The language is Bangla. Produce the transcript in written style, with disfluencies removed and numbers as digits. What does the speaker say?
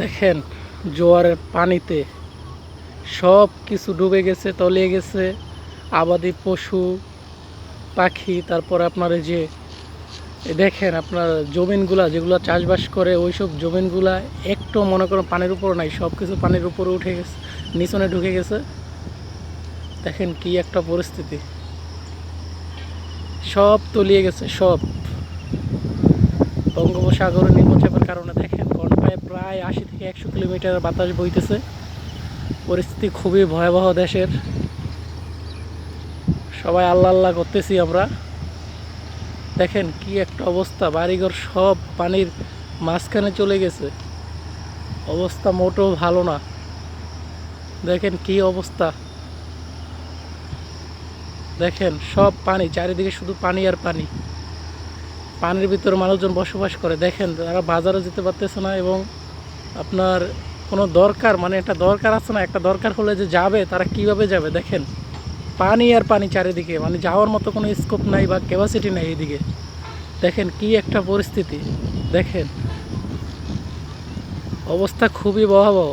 দেখেন জোয়ারের পানিতে সব কিছু ডুবে গেছে, তলিয়ে গেছে। আবাদি পশু পাখি, তারপরে আপনার এই যে দেখেন আপনার জমিনগুলা যেগুলো চাষবাস করে ওইসব জমিনগুলা একটু মনে করেন পানির উপর নাই, সব কিছু পানির উপরে উঠে গেছে, নিচনে ঢুকে গেছে। দেখেন কি একটা পরিস্থিতি, সব তলিয়ে গেছে সব। বঙ্গোপসাগরের নিম্নচাপের কারণে দেখেন ঘন্টায় প্রায় 80 থেকে 100 কিলোমিটার বাতাস বইতেছে। পরিস্থিতি খুবই ভয়াবহ দেশের। সবাই আল্লাহ আল্লাহ করতেছি আমরা। দেখেন কি একটা অবস্থা, বাড়িঘর সব পানির মাঝখানে চলে গেছে। অবস্থা মোটেও ভালো না। দেখেন কি অবস্থা, দেখেন সব পানি, চারিদিকে শুধু পানি আর পানি। পানির ভিতরে মানুষজন বসবাস করে। দেখেন তারা বাজারে যেতে পারতেছে না, এবং আপনার কোনো দরকার মানে একটা দরকার আছে না, একটা দরকার হলে যে যাবে তারা কিভাবে যাবে। দেখেন পানি আর পানি চারিদিকে, মানে যাওয়ার মতো কোনো স্কোপ নাই বা ক্যাপাসিটি নাই এইদিকে। দেখেন কি একটা পরিস্থিতি, দেখেন অবস্থা খুবই ভয়াবহ।